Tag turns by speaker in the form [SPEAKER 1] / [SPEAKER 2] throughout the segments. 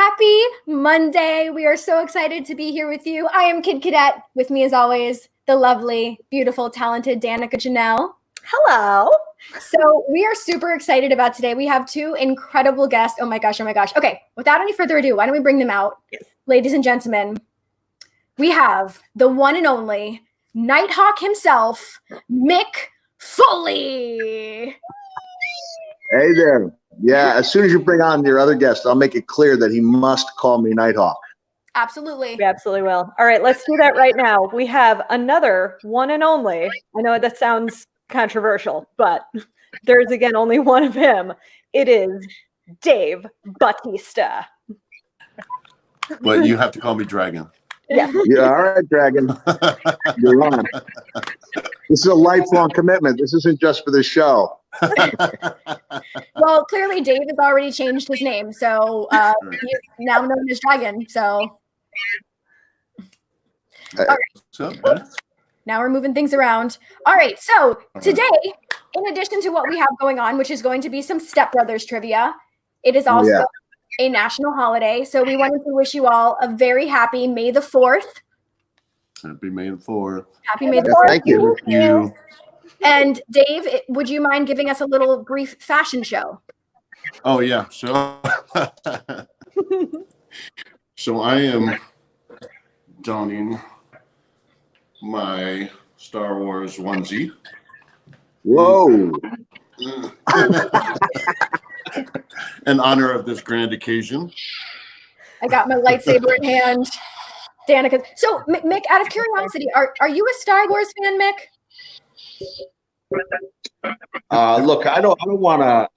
[SPEAKER 1] Happy Monday. We are so excited to be here with you. I am Kid Cadet. With me, as always, the lovely, beautiful, talented Danica Janelle.
[SPEAKER 2] Hello.
[SPEAKER 1] So we are super excited about today. We have two incredible guests. Oh my gosh, oh my gosh. Okay, without any further ado, why don't we bring them out?
[SPEAKER 2] Yes.
[SPEAKER 1] Ladies and gentlemen, we have the one and only Nighthawk himself, Mick Foley.
[SPEAKER 3] Hey there. Yeah, as soon as you bring on your other guest, I'll make it clear that he must call me Nighthawk.
[SPEAKER 1] Absolutely.
[SPEAKER 2] We absolutely will. All right, let's do that right now. We have another one and only. I know that sounds controversial, but there's again only one of him. It is Dave Bautista.
[SPEAKER 4] But you have to call me Dragon.
[SPEAKER 2] Yeah.
[SPEAKER 3] Yeah, all right, Dragon. You're on. This is a lifelong commitment. This isn't just for the show.
[SPEAKER 1] Well, clearly Dave has already changed his name, so he's now known as Dragon. So, all right.
[SPEAKER 4] So,
[SPEAKER 1] Now we're moving things around. All right, so today, in addition to what we have going on, which is going to be some Step Brothers trivia, it is also a national holiday. So we wanted to wish you all a very happy May the 4th.
[SPEAKER 4] happy May the 4th.
[SPEAKER 1] Happy May the 4th.
[SPEAKER 3] Thank you.
[SPEAKER 4] You.
[SPEAKER 1] And Dave, would you mind giving us a little brief fashion show?
[SPEAKER 4] Oh, yeah. So, so I am donning my Star Wars onesie.
[SPEAKER 3] Whoa.
[SPEAKER 4] In honor of this grand occasion.
[SPEAKER 1] I got my lightsaber in hand. Danica. So, Mick, out of curiosity, are you a Star Wars fan, Mick?
[SPEAKER 3] Look, I don't want to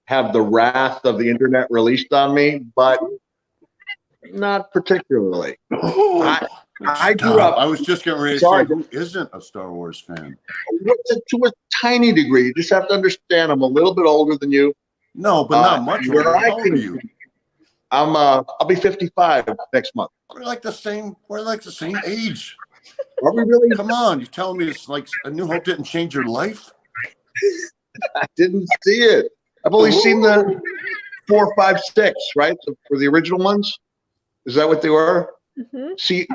[SPEAKER 3] have the wrath of the internet released on me, but not particularly. I grew up.
[SPEAKER 4] I was just getting ready to say, who isn't a Star Wars fan?
[SPEAKER 3] To a tiny degree. You just have to understand I'm a little bit older than you.
[SPEAKER 4] No, but not much. How old are you?
[SPEAKER 3] I'll be 55 next month.
[SPEAKER 4] We're like the same age.
[SPEAKER 3] Are we really?
[SPEAKER 4] Come on, you're telling me it's like A New Hope didn't change your life?
[SPEAKER 3] I didn't see it. I've only seen the 4, 5, 6, right? For the original ones. Is that what they were?
[SPEAKER 2] Mm-hmm.
[SPEAKER 3] See,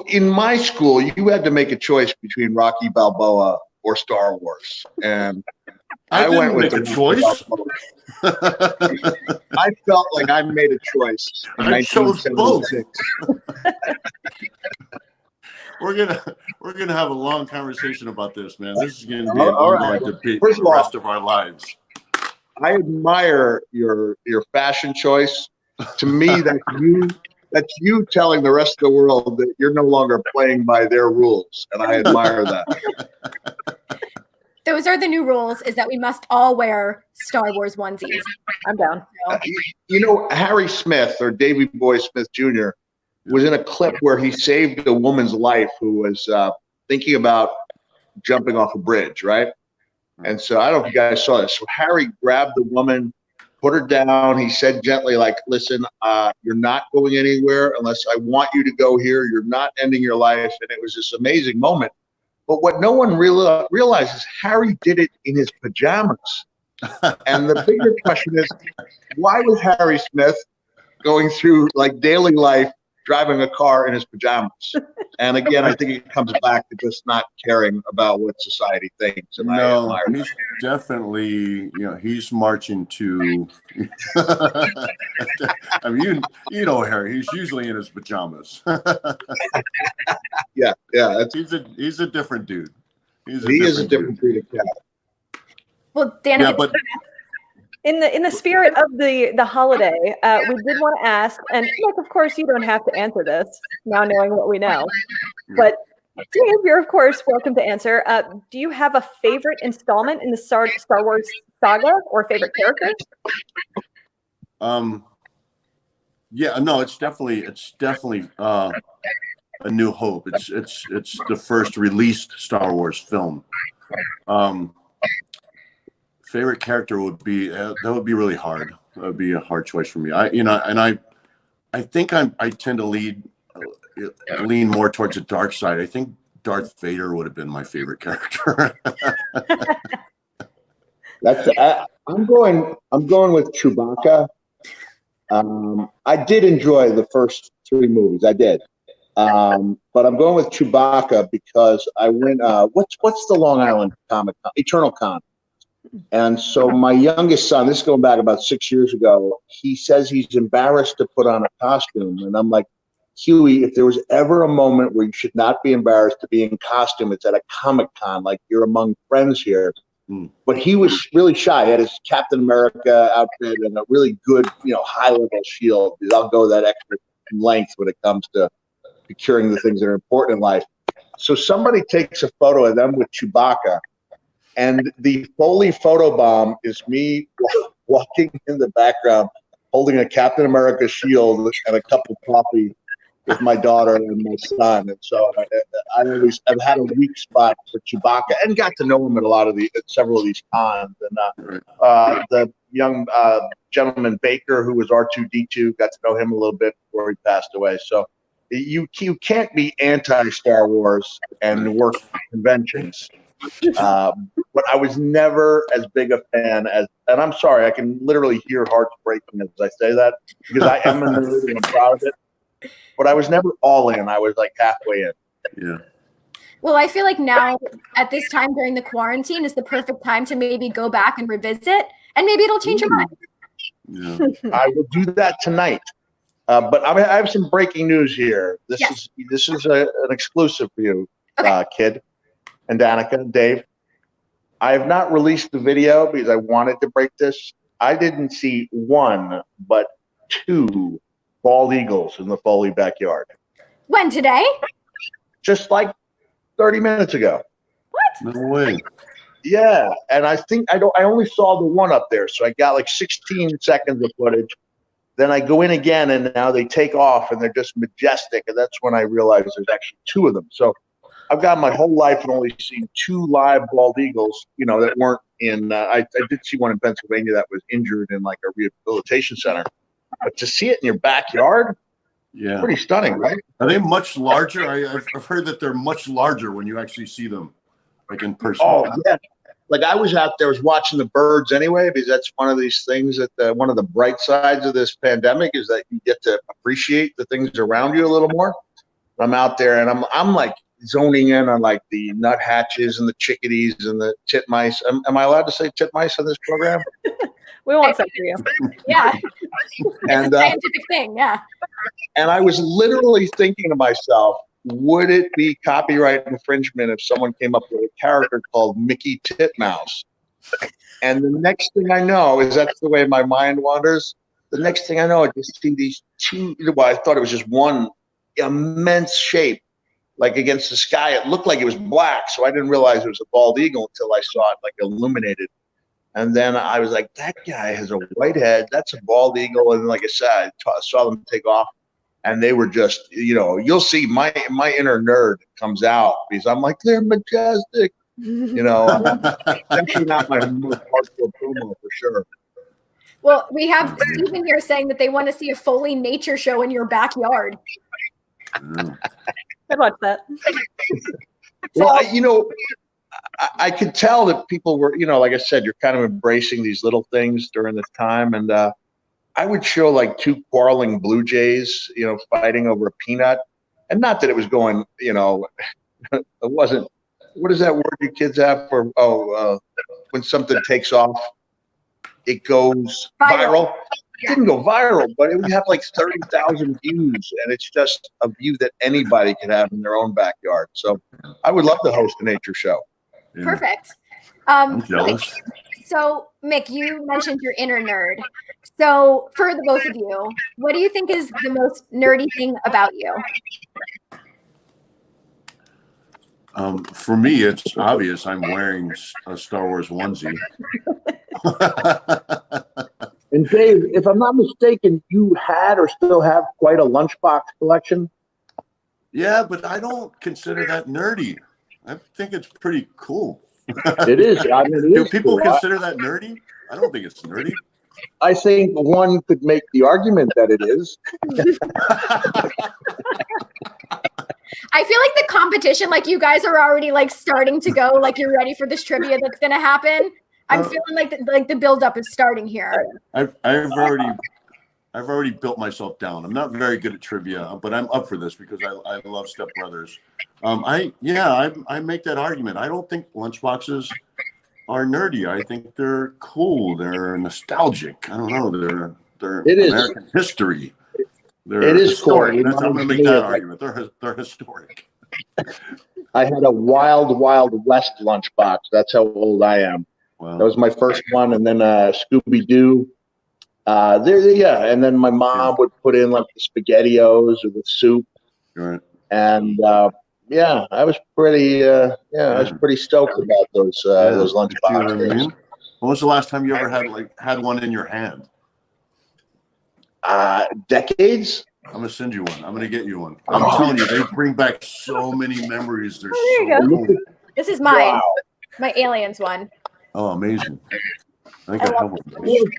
[SPEAKER 3] in my school, you had to make a choice between Rocky Balboa or Star Wars, and I went with
[SPEAKER 4] a choice.
[SPEAKER 3] I felt like I made a choice.
[SPEAKER 4] I chose both. We're gonna have a long conversation about this, man. This is gonna be an ongoing debate for the rest of our lives.
[SPEAKER 3] I admire your fashion choice. To me, that's you telling the rest of the world that you're no longer playing by their rules, and I admire that.
[SPEAKER 1] Those are the new rules, is that we must all wear Star Wars onesies.
[SPEAKER 2] I'm down.
[SPEAKER 3] You know, Harry Smith, or Davy Boy Smith Jr., was in a clip where he saved a woman's life who was thinking about jumping off a bridge, right? And so I don't know if you guys saw this. So Harry grabbed the woman, put her down. He said gently, like, listen, you're not going anywhere unless I want you to go here. You're not ending your life. And it was this amazing moment. But what no one realizes, Harry did it in his pajamas. And the bigger question is, why was Harry Smith going through like daily life driving a car in his pajamas? And again, I think it comes back to just not caring about what society thinks. And
[SPEAKER 4] no, he's definitely, he's marching to. I mean, you know, Harry. He's usually in his pajamas.
[SPEAKER 3] Yeah.
[SPEAKER 4] He's a different dude.
[SPEAKER 3] He is a different breed of cat.
[SPEAKER 1] Well, Danica.
[SPEAKER 4] Yeah, but.
[SPEAKER 2] In the spirit of the holiday, we did want to ask, and look, of course, you don't have to answer this now, knowing what we know. But Dave, you're of course welcome to answer. Do you have a favorite installment in the Star Wars saga, or favorite character?
[SPEAKER 4] Yeah, no, it's definitely A New Hope. It's the first released Star Wars film. Favorite character would be that would be really hard. That would be a hard choice for me. I think I tend to lean more towards the dark side. I think Darth Vader would have been my favorite character.
[SPEAKER 3] I'm going with Chewbacca. I did enjoy the first 3 movies. I did. But I'm going with Chewbacca because I went, what's the Long Island Comic Con? Eternal Con. And so my youngest son, this is going back about 6 years ago, he says he's embarrassed to put on a costume. And I'm like, Huey, if there was ever a moment where you should not be embarrassed to be in costume, it's at a Comic Con, like you're among friends here. But he was really shy. He had his Captain America outfit and a really good, high-level shield. I'll go that extra length when it comes to procuring the things that are important in life. So somebody takes a photo of them with Chewbacca, and the Foley photobomb is me walking in the background, holding a Captain America shield and a cup of coffee with my daughter and my son. And so I've had a weak spot for Chewbacca and got to know him at several of these cons. And the young gentleman Baker, who was R2-D2, got to know him a little bit before he passed away. So you can't be anti-Star Wars and work conventions. But I was never as big a fan as, and I'm sorry, I can literally hear hearts breaking as I say that, because I am a nerd and I'm proud of it. But I was never all in. I was like halfway in.
[SPEAKER 4] Yeah.
[SPEAKER 1] Well, I feel like now at this time during the quarantine is the perfect time to maybe go back and revisit, and maybe it'll change your mind.
[SPEAKER 4] Yeah.
[SPEAKER 3] I will do that tonight. But I have some breaking news here. This is an exclusive for you, Kid, and Danica, and Dave. I have not released the video because I wanted to break this. I didn't see 1, but 2 bald eagles in the Foley backyard.
[SPEAKER 1] When, today?
[SPEAKER 3] Just like 30 minutes ago.
[SPEAKER 1] What?
[SPEAKER 4] No way.
[SPEAKER 3] Yeah, and I think I only saw the one up there, so I got like 16 seconds of footage. Then I go in again, and now they take off, and they're just majestic, and that's when I realized there's actually 2 of them. So I've got my whole life and only seen 2 live bald eagles, that weren't in. I did see one in Pennsylvania that was injured in like a rehabilitation center. But to see it in your backyard,
[SPEAKER 4] yeah,
[SPEAKER 3] pretty stunning, right?
[SPEAKER 4] Are they much larger? I've heard that they're much larger when you actually see them, like in person.
[SPEAKER 3] Oh, yeah. Like I was out there, was watching the birds anyway, because that's one of these things that one of the bright sides of this pandemic is that you get to appreciate the things around you a little more. I'm out there and I'm like zoning in on like the nuthatches and the chickadees and the titmice. Am I allowed to say titmice on this program?
[SPEAKER 2] We won't censor you.
[SPEAKER 1] Yeah.
[SPEAKER 3] And
[SPEAKER 1] it's a scientific thing, yeah.
[SPEAKER 3] And I was literally thinking to myself, would it be copyright infringement if someone came up with a character called Mickey Titmouse? And the next thing I know is that's the way my mind wanders. The next thing I know, I just see these 2, well, I thought it was just one immense shape, like against the sky. It looked like it was black, so I didn't realize it was a bald eagle until I saw it like illuminated. And then I was like, that guy has a white head. That's a bald eagle. And like I said, I saw them take off. And they were just, you'll see my inner nerd comes out because I'm like, they're majestic. Definitely not my most hardcore promo for sure.
[SPEAKER 1] Well, we have Stephen here saying that they want to see a Foley nature show in your backyard.
[SPEAKER 2] I'd watch that.
[SPEAKER 3] Well, I could tell that people were, like I said, you're kind of embracing these little things during this time. And I would show like 2 quarreling blue jays, fighting over a peanut. And not that it was going, it wasn't, what is that word you kids have for, when something takes off, it goes viral. It didn't go viral, but it would have like 30,000 views. And it's just a view that anybody could have in their own backyard. So I would love to host a nature show.
[SPEAKER 4] Yeah.
[SPEAKER 1] Perfect.
[SPEAKER 4] I'm jealous.
[SPEAKER 1] So, Mick, you mentioned your inner nerd. So, for the both of you, what do you think is the most nerdy thing about you?
[SPEAKER 4] For me, it's obvious. I'm wearing a Star Wars onesie.
[SPEAKER 3] And Dave, if I'm not mistaken, you had or still have quite a lunchbox collection.
[SPEAKER 4] Yeah, but I don't consider that nerdy. I think it's pretty cool.
[SPEAKER 3] It is. I mean,
[SPEAKER 4] Do people consider that nerdy? I don't think it's nerdy.
[SPEAKER 3] I think one could make the argument that it is.
[SPEAKER 1] I feel like the competition, like you guys are already like starting to go, like you're ready for this trivia that's going to happen. I'm feeling like the buildup is starting here.
[SPEAKER 4] I've I've already built myself down. I'm not very good at trivia, but I'm up for this because I love Step Brothers. I make that argument. I don't think lunchboxes are nerdy. I think they're cool. They're nostalgic. I don't know. They're American history.
[SPEAKER 3] It is
[SPEAKER 4] historic.
[SPEAKER 3] cool.
[SPEAKER 4] I'm going to make that argument. They're historic.
[SPEAKER 3] I had a Wild Wild West lunchbox. That's how old I am.
[SPEAKER 4] Wow.
[SPEAKER 3] That was my first one, and then Scooby Doo. And then my mom would put in like the SpaghettiOs or the soup.
[SPEAKER 4] Right.
[SPEAKER 3] And I was pretty stoked about those lunchboxes.
[SPEAKER 4] You know what I mean? When was the last time you ever had one in your hand?
[SPEAKER 3] Decades.
[SPEAKER 4] I'm gonna send you one. I'm gonna get you one. I'm telling you, they bring back so many memories. They're
[SPEAKER 2] you
[SPEAKER 4] so cool.
[SPEAKER 1] This is mine.
[SPEAKER 3] Wow.
[SPEAKER 1] My aliens one.
[SPEAKER 4] Oh, amazing. I think I have one.
[SPEAKER 2] You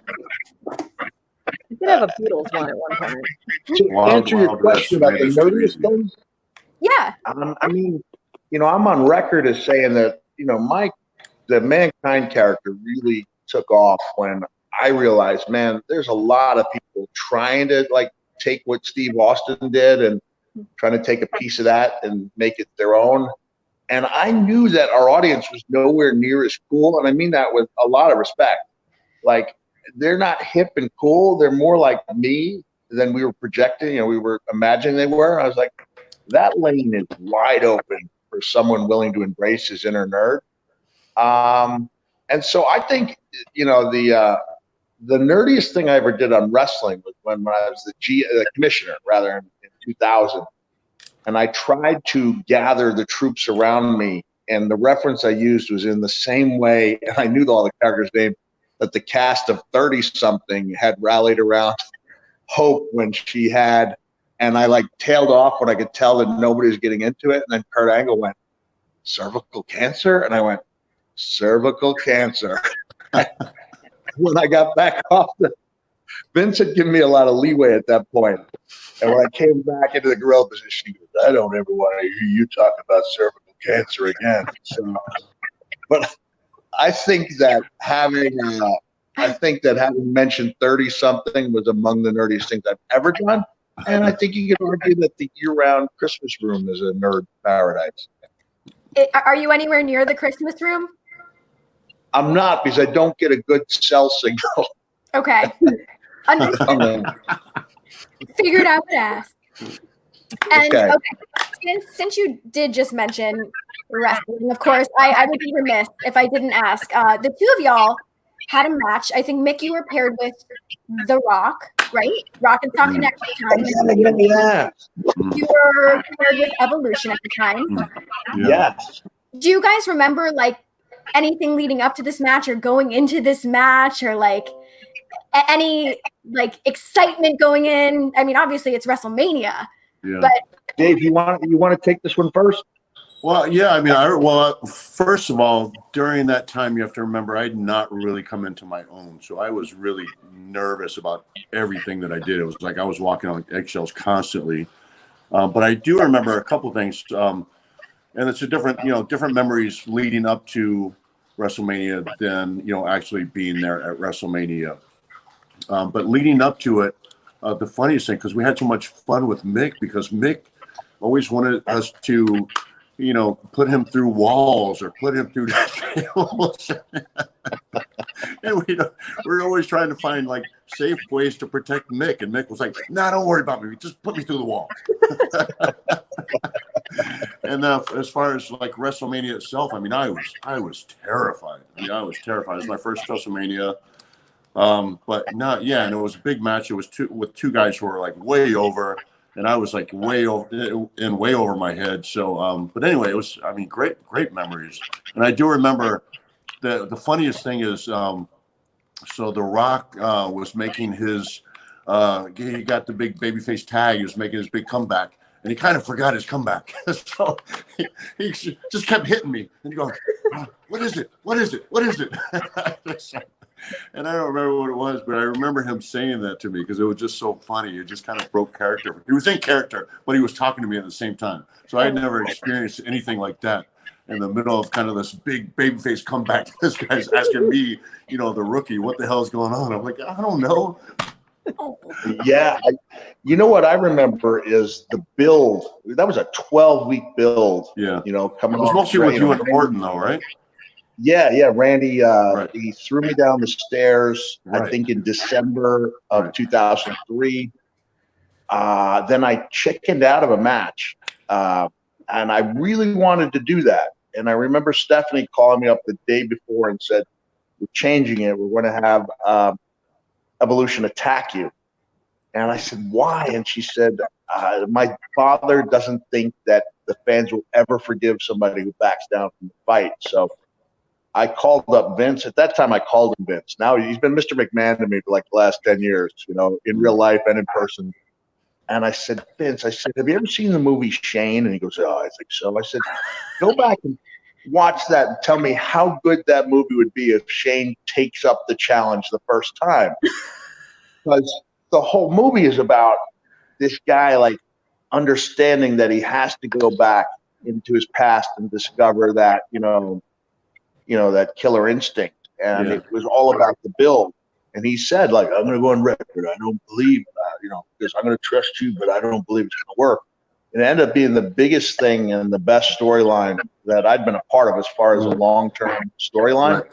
[SPEAKER 2] did have a Beatles one at one time.
[SPEAKER 3] To answer your question about the nerdiest things,
[SPEAKER 1] Yeah.
[SPEAKER 3] I mean, I'm on record as saying that, the Mankind character really took off when I realized, man, there's a lot of people trying to like take what Steve Austin did and trying to take a piece of that and make it their own. And I knew that our audience was nowhere near as cool. And I mean that with a lot of respect. Like, they're not hip and cool. They're more like me than we were projecting. We were imagining they were. I was like, that lane is wide open for someone willing to embrace his inner nerd. And so I think, the nerdiest thing I ever did on wrestling was when I was the commissioner, rather, in 2000. And I tried to gather the troops around me. And the reference I used was in the same way, and I knew all the characters' names, that the cast of 30-something had rallied around Hope when she had, and I like tailed off when I could tell that nobody was getting into it. And then Kurt Angle went, cervical cancer? And I went, cervical cancer. When I got back off, Vince had given me a lot of leeway at that point. And when I came back into the gorilla position, he goes, I don't ever want to hear you talk about cervical cancer again. So, but I think that having mentioned 30-something was among the nerdiest things I've ever done. And I think you could argue that the year-round Christmas room is a nerd paradise.
[SPEAKER 1] Are you anywhere near the Christmas room?
[SPEAKER 3] I'm not, because I don't get a good cell signal.
[SPEAKER 1] Okay. Understood. Figured I would ask. And okay. Since you did just mention wrestling, of course, I would be remiss if I didn't ask. The two of y'all had a match. I think, Mick, you were paired with The Rock, right? Rock and Sock Connection at the time.
[SPEAKER 3] Yeah.
[SPEAKER 1] You were paired with Evolution at the time.
[SPEAKER 3] Yes.
[SPEAKER 1] Do you guys remember, like, anything leading up to this match or going into this match, or like any like excitement going in? I mean, obviously it's WrestleMania, but
[SPEAKER 3] Dave, you want to take this one first?
[SPEAKER 4] Well, yeah. I mean, first of all, during that time, you have to remember I had not really come into my own, so I was really nervous about everything that I did. It was like I was walking on eggshells constantly. But I do remember a couple things. And it's a different memories leading up to WrestleMania than, actually being there at WrestleMania. But leading up to it, the funniest thing, because we had so much fun with Mick, because Mick always wanted us to, put him through walls or put him through tables. And we're always trying to find like safe ways to protect Mick. And Mick was like, "No, don't worry about me. Just put me through the wall." And as far as like WrestleMania itself, I mean, I was terrified. I was terrified. It was my first WrestleMania. But no, yeah, and it was a big match. It was with two guys who were like way over, and I was like way over my head. So, but anyway, it was, I mean, great memories. And I do remember the funniest thing is, so The Rock was making his, he got the big babyface tag. He was making his big comeback. And he kind of forgot his comeback. So he just kept hitting me. And he goes, what is it? What is it? What is it? And I don't remember what it was, but I remember him saying that to me because it was just so funny. It just kind of broke character. He was in character, but he was talking to me at the same time. So I had never experienced anything like that in the middle of kind of this big babyface comeback. This guy's asking me, the rookie, what the hell is going on? I'm like, I don't know.
[SPEAKER 3] Yeah. You know what I remember is the build. That was a 12-week build.
[SPEAKER 4] Yeah.
[SPEAKER 3] You know, coming
[SPEAKER 4] It was
[SPEAKER 3] off
[SPEAKER 4] mostly with you and Orton, though, right?
[SPEAKER 3] Yeah. Randy,
[SPEAKER 4] Right.
[SPEAKER 3] he threw me down the stairs, I
[SPEAKER 4] Right.
[SPEAKER 3] think in December of
[SPEAKER 4] Right.
[SPEAKER 3] 2003. Then I chickened out of a match. And I really wanted to do that. And I remember Stephanie calling me up the day before and said, "We're changing it. We're going to have Evolution attack you." And I said, "Why?" And she said, "My father doesn't think that the fans will ever forgive somebody who backs down from the fight." So I called up Vince. At that time, I called him Vince. Now he's been Mr. McMahon to me for like the last 10 years, you know, in real life and in person. And I said, "Vince," I said, "have you ever seen the movie Shane?" And he goes, "Oh, I think so." I said, "Go back and watch that and tell me how good that movie would be if Shane takes up the challenge the first time." Because the whole movie is about this guy like understanding that he has to go back into his past and discover that, you know, that killer instinct. And it was all about the build. And he said, like, "I'm going to go on record. I don't believe, because I'm going to trust you, but I don't believe it's going to work." It ended up being the biggest thing and the best storyline that I'd been a part of as far as a long-term storyline.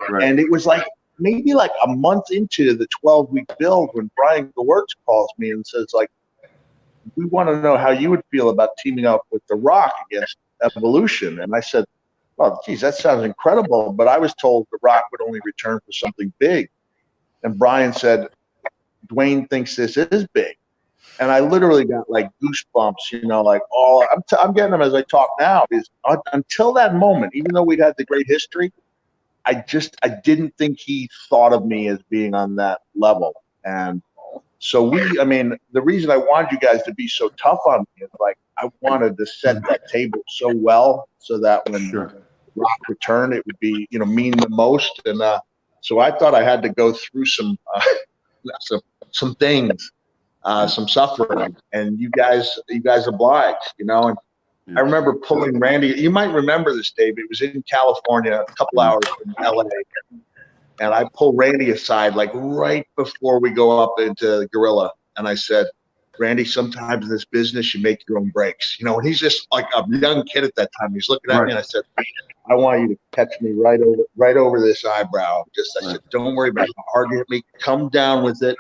[SPEAKER 4] Right.
[SPEAKER 3] And it was like maybe like a month into the 12-week build when Brian Gewirtz calls me and says, like, "We want to know how you would feel about teaming up with The Rock against Evolution." And I said, "Oh, geez, that sounds incredible. But I was told The Rock would only return for something big." And Brian said, "Dwayne thinks this is big." And I literally got like goosebumps, you know, like I'm getting them as I talk now. Is until that moment, even though we'd had the great history, I didn't think he thought of me as being on that level. And so the reason I wanted you guys to be so tough on me is like I wanted to set that table so well so that when Rock returned, it would be, you know, mean the most. And so I thought I had to go through some things. Some suffering, and you guys obliged, you know. And I remember pulling Randy. You might remember this, Dave. It was in California, a couple hours from LA, and I pulled Randy aside like right before we go up into Gorilla, and I said, "Randy, sometimes in this business you make your own breaks, you know." And he's just like a young kid at that time. He's looking at me, and I said, "I want you to catch me right over this eyebrow. I said, don't worry about how hard you hit me. Come down with it."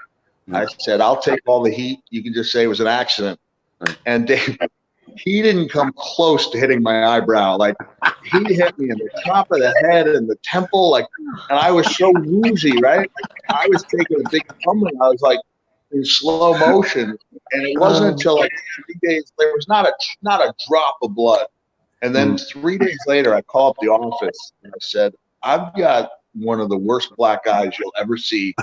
[SPEAKER 3] I said, "I'll take all the heat. You can just say it was an accident." And Dave, he didn't come close to hitting my eyebrow. Like, he hit me in the top of the head and the temple. Like, and I was so woozy, right? Like, I was taking a big tumbling. I was like in slow motion. And it wasn't until like 3 days, there was not a drop of blood. And then 3 days later, I called up the office and I said, "I've got one of the worst black eyes you'll ever see.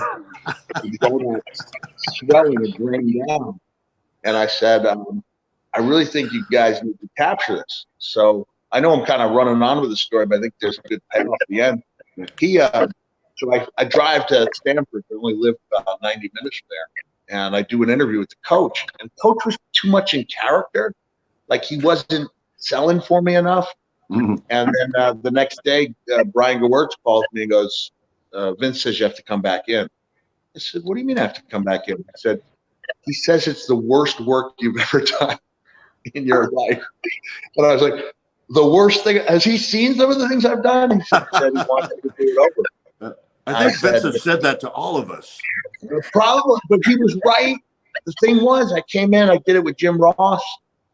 [SPEAKER 3] Swelling and draining down." And I said, "I really think you guys need to capture this." So I know I'm kind of running on with the story, but I think there's a good payoff at the end. So I drive to Stanford. I only live about 90 minutes from there. And I do an interview with the coach. And coach was too much in character. Like, he wasn't selling for me enough. And then the next day, Brian Gewirtz calls me and goes, "Vince says you have to come back in." I said, "What do you mean I have to come back in?" He said, "He says it's the worst work you've ever done in your life." And I was like, "The worst thing? Has he seen some of the things I've done?" He said he wanted to do it over.
[SPEAKER 4] I think Vince has said that to all of us.
[SPEAKER 3] Probably, but he was right. The thing was, I came in, I did it with Jim Ross.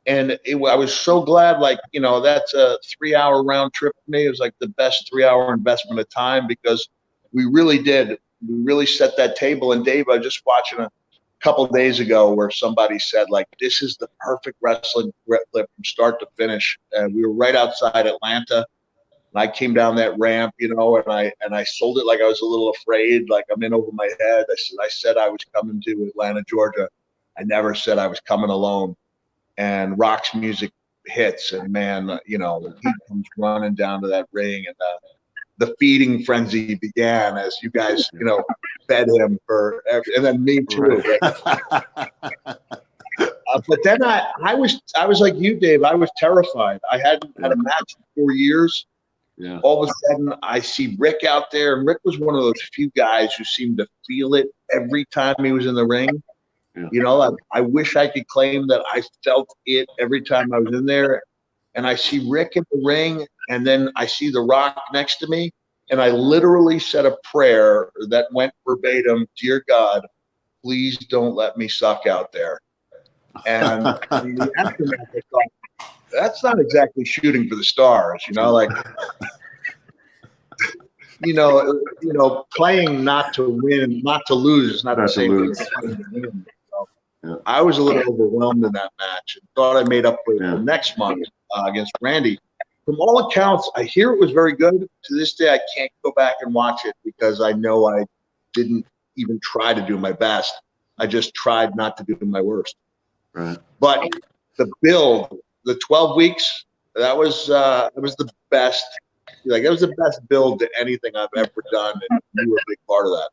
[SPEAKER 3] And I was so glad, like, you know, that's a 3-hour round trip for me. It was like the best 3-hour investment of time because we really set that table. And Dave, I was just watching a couple of days ago where somebody said, like, this is the perfect wrestling clip from start to finish. And we were right outside Atlanta. And I came down that ramp, you know, and I sold it like I was a little afraid, like I'm in over my head. I said I was coming to Atlanta, Georgia. I never said I was coming alone. And Rock's music hits, and man, you know, he comes running down to that ring, and the feeding frenzy began as you guys, you know, fed him and then me too. But then I was like you, Dave. I was terrified. I hadn't had a match in 4 years,
[SPEAKER 4] Yeah.
[SPEAKER 3] All of a sudden, I see Rick out there, and Rick was one of those few guys who seemed to feel it every time he was in the ring.
[SPEAKER 4] Yeah.
[SPEAKER 3] You know, I wish I could claim that I felt it every time I was in there. And I see Rick in the ring, and then I see The Rock next to me, and I literally said a prayer that went verbatim, "Dear God, please don't let me suck out there." And in the aftermath, I thought, that's not exactly shooting for the stars, you know, like, you know, playing not to win, not to lose is not the same thing as playing to win. So
[SPEAKER 4] Yeah.
[SPEAKER 3] I was a little overwhelmed in that match and thought I made up for it
[SPEAKER 4] Yeah.
[SPEAKER 3] the next month against Randy. From all accounts, I hear it was very good. To this day, I can't go back and watch it because I know I didn't even try to do my best. I just tried not to do my worst.
[SPEAKER 4] Right.
[SPEAKER 3] But the build, the 12 weeks, that was the best. Like, it was the best build to anything I've ever done, and you were a big part of that.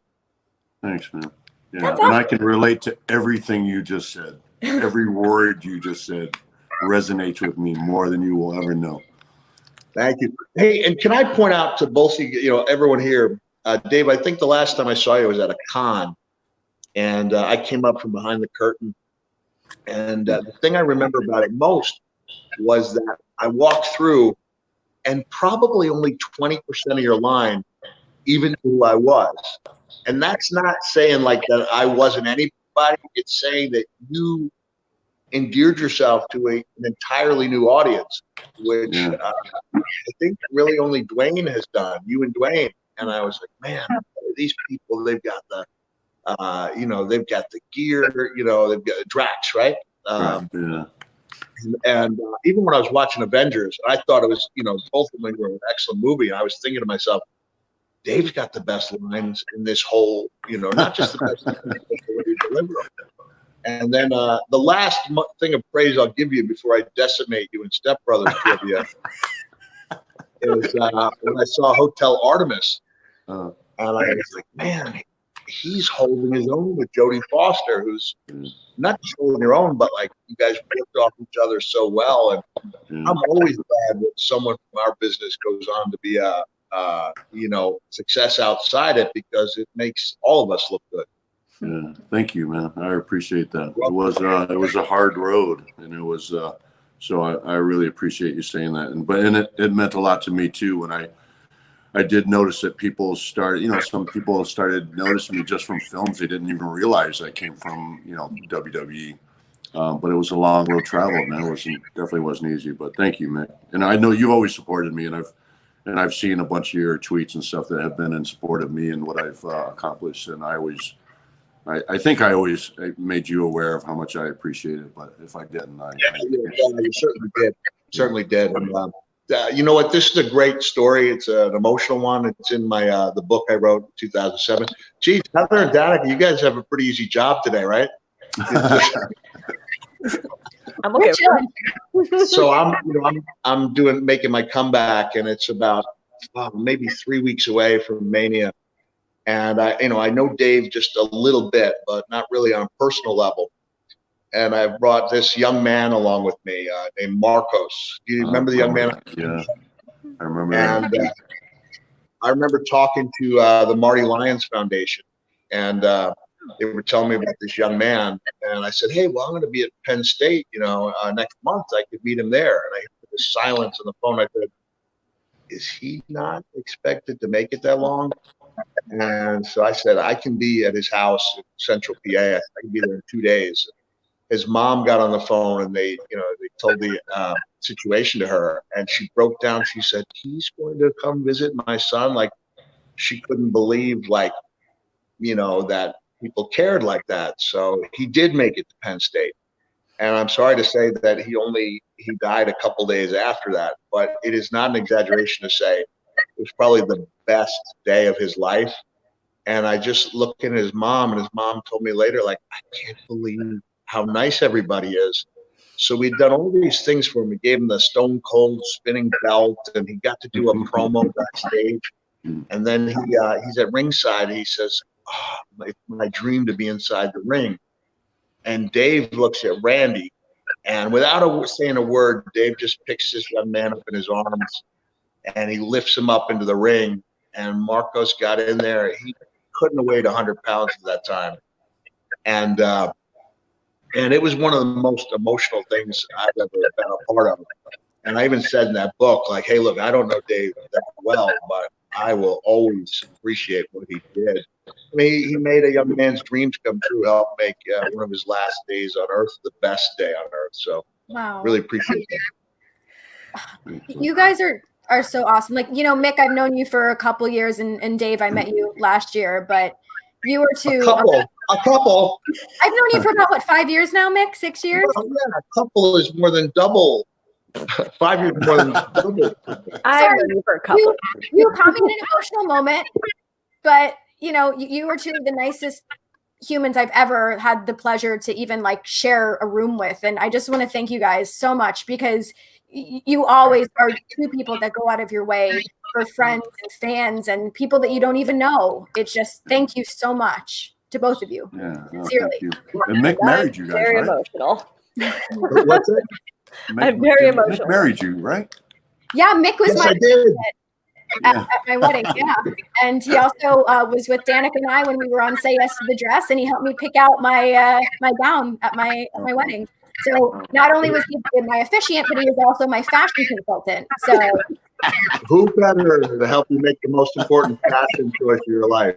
[SPEAKER 4] Thanks, man. Yeah, and I can relate to everything you just said. Every word you just said resonates with me more than you will ever know.
[SPEAKER 3] Thank you. Hey, and can I point out to both of you, everyone here, Dave, I think the last time I saw you was at a con, and I came up from behind the curtain, and the thing I remember about it most was that I walked through, and probably only 20% of your line even knew who I was. And that's not saying like that I wasn't anybody. It's saying that you endeared yourself to an entirely new audience, which I think really only Dwayne has done, you and Dwayne. And I was like, man, these people, they've got the, they've got the gear, they've got Drax, right? And even when I was watching Avengers, I thought it was, both of them were an excellent movie. And I was thinking to myself, Dave's got the best lines in this whole, not just the best lines, but the way he delivered them. And then the last thing of praise I'll give you before I decimate you in Step Brothers trivia is when I saw Hotel Artemis. And I was like, man, he's holding his own with Jodie Foster, who's not just holding her own, but like you guys worked off each other so well. And I'm always glad when someone from our business goes on to be a success outside it, because it makes all of us look good.
[SPEAKER 4] Yeah, thank you, man. I appreciate that. It was a hard road, and it was so I really appreciate you saying that. And it meant a lot to me too when I did notice that people started, some people started noticing me just from films. They didn't even realize I came from, WWE. But it was a long road travel, man. It definitely wasn't easy. But thank you, Mick. And I know you've always supported me, and I've seen a bunch of your tweets and stuff that have been in support of me and what I've accomplished. And I think I always made you aware of how much I appreciate it. But if I didn't,
[SPEAKER 3] you certainly did. Certainly did. And you know what? This is a great story. It's an emotional one. It's in my the book I wrote in 2007. Geez, Heather and Danica, you guys have a pretty easy job today, right?
[SPEAKER 2] I'm okay.
[SPEAKER 3] So I'm making my comeback, and it's about maybe 3 weeks away from Mania. And I know Dave just a little bit, but not really on a personal level. And I brought this young man along with me named Marcos. Do you remember the young man?
[SPEAKER 4] Yeah, I remember.
[SPEAKER 3] And I remember talking to the Marty Lyons Foundation, and they were telling me about this young man. And I said, hey, well, I'm going to be at Penn State, next month. I could meet him there. And I heard this silence on the phone. I said, is he not expected to make it that long? And so I said, I can be at his house in Central PA. I can be there in 2 days. His mom got on the phone, and they told the situation to her, and she broke down. She said, he's going to come visit my son. Like, she couldn't believe, that people cared like that. So he did make it to Penn State. And I'm sorry to say that he died a couple days after that, but it is not an exaggeration to say it was probably the best day of his life. And I just looked at his mom, and his mom told me later, like, I can't believe how nice everybody is. So we'd done all these things for him. We gave him the Stone Cold spinning belt, and he got to do a promo backstage. And then he's at ringside. And he says, oh, it's my dream to be inside the ring. And Dave looks at Randy, and without saying a word, Dave just picks this young man up in his arms, and he lifts him up into the ring. And Marcos got in there. He couldn't have weighed 100 pounds at that time. And it was one of the most emotional things I've ever been a part of. And I even said in that book, like, hey, look, I don't know Dave that well, but I will always appreciate what he did. I mean, he made a young man's dreams come true, helped make one of his last days on Earth the best day on Earth. So
[SPEAKER 1] Wow.
[SPEAKER 3] really appreciate
[SPEAKER 1] that. You guys are so awesome. Like, you know, Mick, I've known you for a couple years, and Dave, I met you last year, but you were too.
[SPEAKER 3] A couple.
[SPEAKER 1] I've known you for about, what, 5 years now, Mick? 6 years?
[SPEAKER 3] Well, yeah, a couple is more than double. 5 years more than double.
[SPEAKER 2] I've known you for a couple.
[SPEAKER 1] You caught me in an emotional moment, but, you know, you were two of the nicest humans I've ever had the pleasure to even, like, share a room with. And I just want to thank you guys so much, because you always are two people that go out of your way for friends and fans and people that you don't even know. It's just, thank you so much to both of you.
[SPEAKER 4] Yeah, no,
[SPEAKER 1] Sincerely.
[SPEAKER 4] thank you. And Mick married you guys,
[SPEAKER 2] very
[SPEAKER 4] right?
[SPEAKER 2] emotional.
[SPEAKER 3] What's it?
[SPEAKER 2] I'm very emotional.
[SPEAKER 4] Mick married you, right?
[SPEAKER 1] Yeah, Mick was
[SPEAKER 3] Yes, I did.
[SPEAKER 1] at my wedding, yeah. And he also was with Danica and I when we were on Say Yes to the Dress, and he helped me pick out my my gown at my wedding. So not only was he my officiant, but he was also my fashion consultant. So
[SPEAKER 3] who better to help you make the most important fashion choice of your life?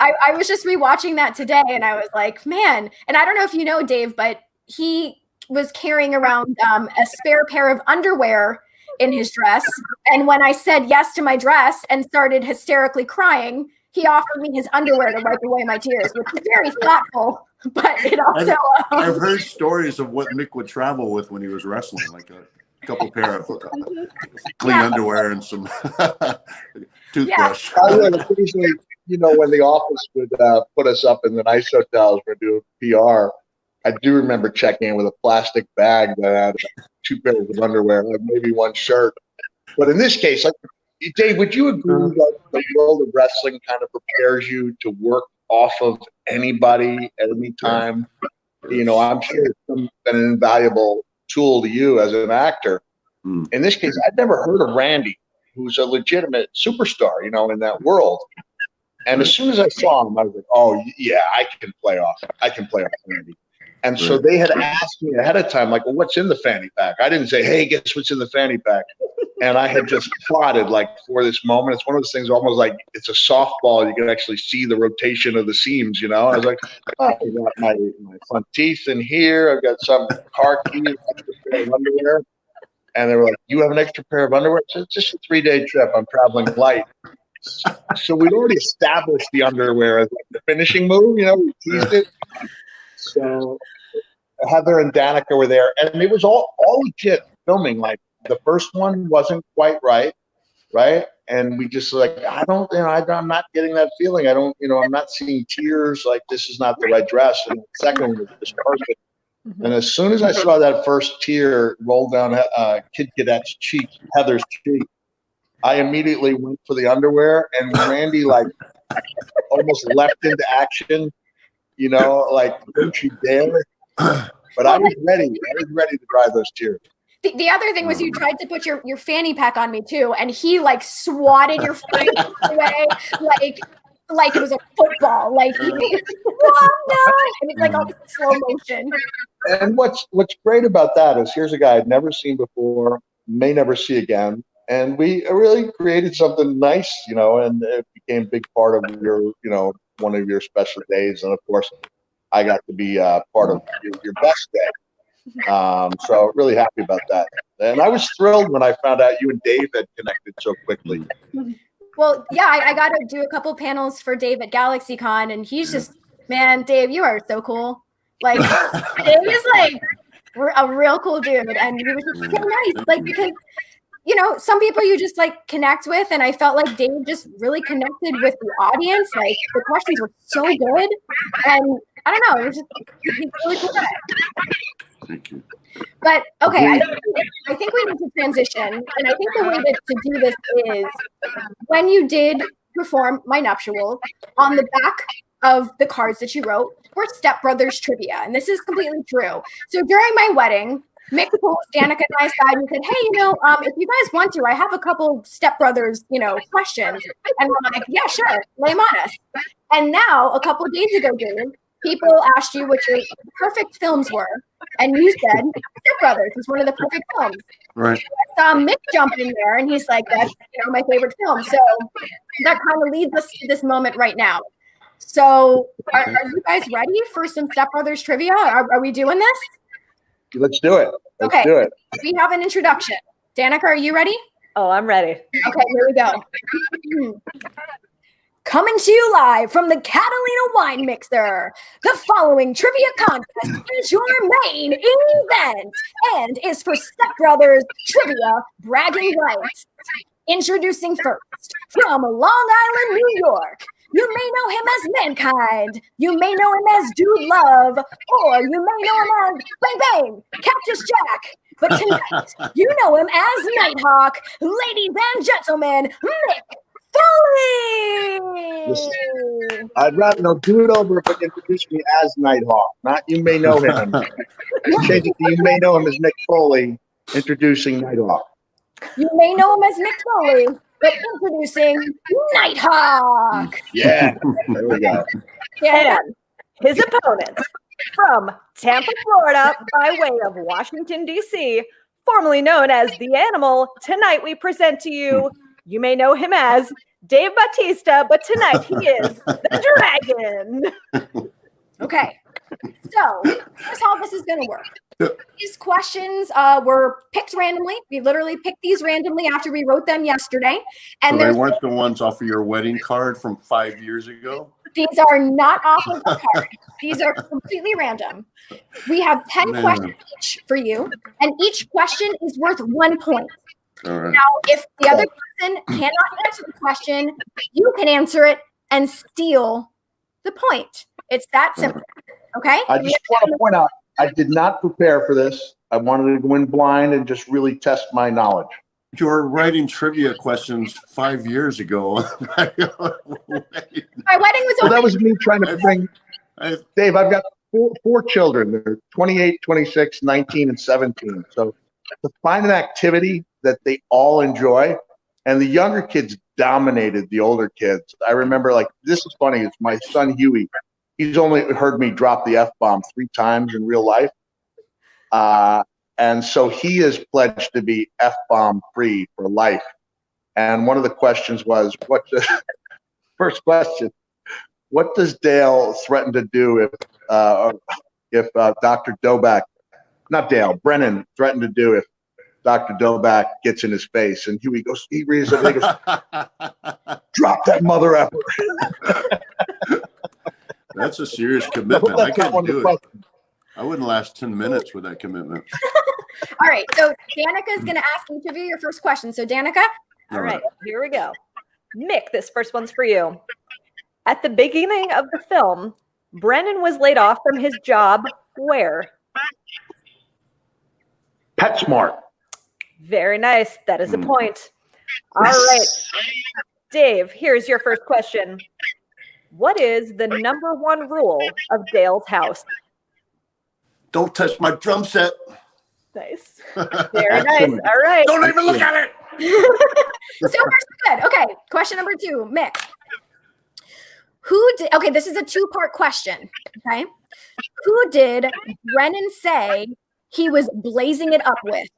[SPEAKER 1] I was just rewatching that today, and I was like, man. And I don't know if you know Dave, but he was carrying around a spare pair of underwear in his dress. And when I said yes to my dress and started hysterically crying, he offered me his underwear to wipe away my tears, which is very thoughtful. But it also
[SPEAKER 4] I've heard stories of what Mick would travel with when he was wrestling, like a couple pair of clean underwear and some toothbrush.
[SPEAKER 3] I would occasionally, you know, when the office would put us up in the nice hotels for doing PR, I do remember checking in with a plastic bag that had 2 pairs of underwear, like maybe 1 shirt. But in this case, like, Dave, would you agree that the world of wrestling kind of prepares you to work off of anybody at any time? You know, I'm sure it's been an invaluable tool to you as an actor. In this case, I'd never heard of Randy, who's a legitimate superstar, you know, in that world. And as soon as I saw him, I was like, oh, yeah, I can play off Randy. And so they had asked me ahead of time, like, well, what's in the fanny pack? I didn't say, hey, guess what's in the fanny pack? And I had just plotted, like, for this moment. It's one of those things almost like it's a softball. You can actually see the rotation of the seams, you know? I was like, oh, I got my front teeth in here. I've got some car keys, extra pair of underwear. And they were like, you have an extra pair of underwear? It's just a 3-day trip. I'm traveling light. So we'd already established the underwear as like the finishing move, you know? We teased it. So Heather and Danica were there, and it was all legit filming. Like, the first one wasn't quite right? And we just like, I'm not getting that feeling. I'm not seeing tears. Like, this is not the right dress. And the second one was just perfect. And as soon as I saw that first tear roll down Kid Cadet's cheek, Heather's cheek, I immediately went for the underwear, and Randy like almost leapt into action. You know, like, don't you dare. But I was ready. I was ready to dry those tears.
[SPEAKER 1] The other thing was you tried to put your fanny pack on me too, and he like swatted your fanny away like it was a football. Like, he made it, oh, no! And it's like all this slow motion.
[SPEAKER 3] And what's great about that is here's a guy I'd never seen before, may never see again. And we really created something nice, you know, and it became a big part of your, you know, one of your special days. And of course, I got to be part of your best day. So really happy about that. And I was thrilled when I found out you and Dave had connected so quickly.
[SPEAKER 1] Well, yeah, I got to do a couple panels for Dave at GalaxyCon, and he's just, man, Dave, you are so cool. Like, Dave is like a real cool dude, and he was just so nice. Like, because, you know, some people you just like connect with, and I felt like Dave just really connected with the audience. Like, the questions were so good, and I don't know, it was just, he's really cool guy.
[SPEAKER 4] Thank you.
[SPEAKER 1] But okay, I think we need to transition, and I think the way to do this is when you did perform My Nuptials, on the back of the cards that you wrote were Step Brothers trivia, and this is completely true. So during my wedding, Mick pulled Danica and I aside and said, hey, if you guys want to, I have a couple stepbrothers, questions. And we're like, yeah, sure, lay them on us. And now, a couple of days ago, Dave, people asked you what your perfect films were. And you said Step Brothers was one of the perfect films.
[SPEAKER 4] Right.
[SPEAKER 1] I saw Mick jump in there, and he's like, that's my favorite film. So that kind of leads us to this moment right now. So are you guys ready for some Step Brothers trivia? Are we doing this?
[SPEAKER 3] Let's do it. Let's do it.
[SPEAKER 1] We have an introduction. Danica, are you ready?
[SPEAKER 2] Oh, I'm ready.
[SPEAKER 1] Okay, here we go. Coming to you live from the Catalina Wine Mixer, the following trivia contest is your main event and is for Step Brothers Trivia Bragging Rights. Introducing first, from Long Island, New York, you may know him as Mankind, you may know him as Dude Love, or you may know him as Bang Bang, Cactus Jack. But tonight, you know him as Nighthawk. Ladies and gentlemen, Mick Foley!
[SPEAKER 3] I'd rather do it over, but introduce me as Nighthawk, not you may know him. Change it to you may know him as Mick Foley, introducing Nighthawk.
[SPEAKER 1] You may know him as Mick Foley, but introducing Nighthawk.
[SPEAKER 3] Yeah, there we go.
[SPEAKER 2] And his opponent from Tampa, Florida, by way of Washington, D.C., formerly known as The Animal, tonight we present to you, you may know him as Dave Bautista, but tonight he is the Dragon.
[SPEAKER 1] Okay, so here's how this is going to work. These questions were picked randomly. We literally picked these randomly after we wrote them yesterday. And
[SPEAKER 4] so they weren't the ones off of your wedding card from 5 years ago?
[SPEAKER 1] These are not off of the card. These are completely random. We have 10 questions each for you, and each question is worth 1 point.
[SPEAKER 4] All right.
[SPEAKER 1] Now, if the other person cannot answer the question, you can answer it and steal the point. It's that simple. Okay?
[SPEAKER 3] I just want to point out, I did not prepare for this. I wanted to go in blind and just really test my knowledge.
[SPEAKER 4] You were writing trivia questions 5 years ago.
[SPEAKER 1] My wedding was
[SPEAKER 3] Well, that was me trying to bring Dave, I've got four children. They're 28, 26, 19, and 17. So to find an activity that they all enjoy, and the younger kids dominated the older kids. I remember, this is funny. It's my son, Huey. He's only heard me drop the F-bomb 3 times in real life. And so he is pledged to be F-bomb free for life. And one of the questions was, first question, what does Dale threaten to do if Dr. Doback, not Dale, Brennan threatened to do if Dr. Doback gets in his face? And Huey goes, he reads it, and he goes, drop that mother effer.
[SPEAKER 4] That's a serious commitment. I couldn't do it. I wouldn't last 10 minutes with that commitment.
[SPEAKER 1] All right. So Danica is going to ask each of you your first question. So Danica.
[SPEAKER 2] All right. Here we go. Mick, this first one's for you. At the beginning of the film, Brennan was laid off from his job where?
[SPEAKER 3] PetSmart.
[SPEAKER 2] Very nice. That is a point. All right. Dave, here's your first question. What is the #1 rule of Dale's house?
[SPEAKER 4] Don't touch my drum set.
[SPEAKER 2] Nice. Very nice. All right.
[SPEAKER 4] Don't even look at it.
[SPEAKER 1] So far, so good. Okay. Question number 2, Mick. Okay, this is a 2-part question. Okay. Who did Brennan say he was blazing it up with?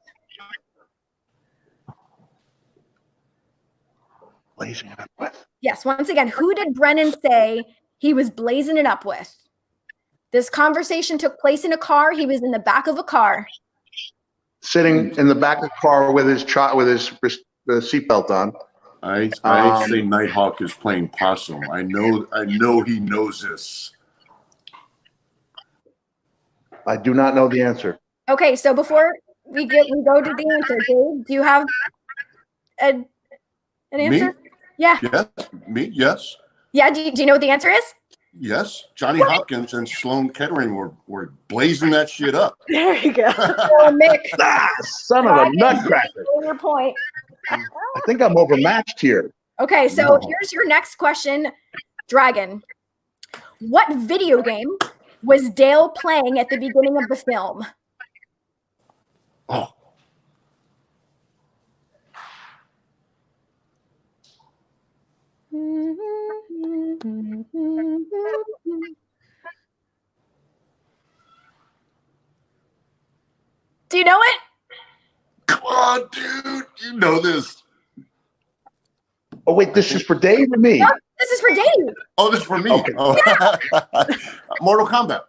[SPEAKER 3] Blazing it up with.
[SPEAKER 1] Yes, once again, who did Brennan say he was blazing it up with? This conversation took place in a car. He was in the back of a car.
[SPEAKER 3] Sitting in the back of the car with his seatbelt on.
[SPEAKER 4] I say Nighthawk is playing possum. I know he knows this.
[SPEAKER 3] I do not know the answer.
[SPEAKER 1] Okay, so before we go to the answer, Dave, do you have an answer?
[SPEAKER 4] Me?
[SPEAKER 1] Yeah.
[SPEAKER 4] Yes. Me? Yes.
[SPEAKER 1] Yeah. Do you know what the answer is?
[SPEAKER 4] Yes. Johnny Hopkins and Sloan Kettering were blazing that shit up.
[SPEAKER 2] There you go.
[SPEAKER 1] Oh, Mick.
[SPEAKER 3] Son of a nutcracker.
[SPEAKER 1] Your point.
[SPEAKER 3] I think I'm overmatched here.
[SPEAKER 1] Okay, so here's your next question, Dragon. What video game was Dale playing at the beginning of the film? Do you know it?
[SPEAKER 4] Come on, dude. You know this.
[SPEAKER 3] Oh, wait, this is for Dave or me?
[SPEAKER 1] No, this is for Dave.
[SPEAKER 4] Oh, this is for me.
[SPEAKER 3] Okay.
[SPEAKER 4] Oh. Mortal Kombat.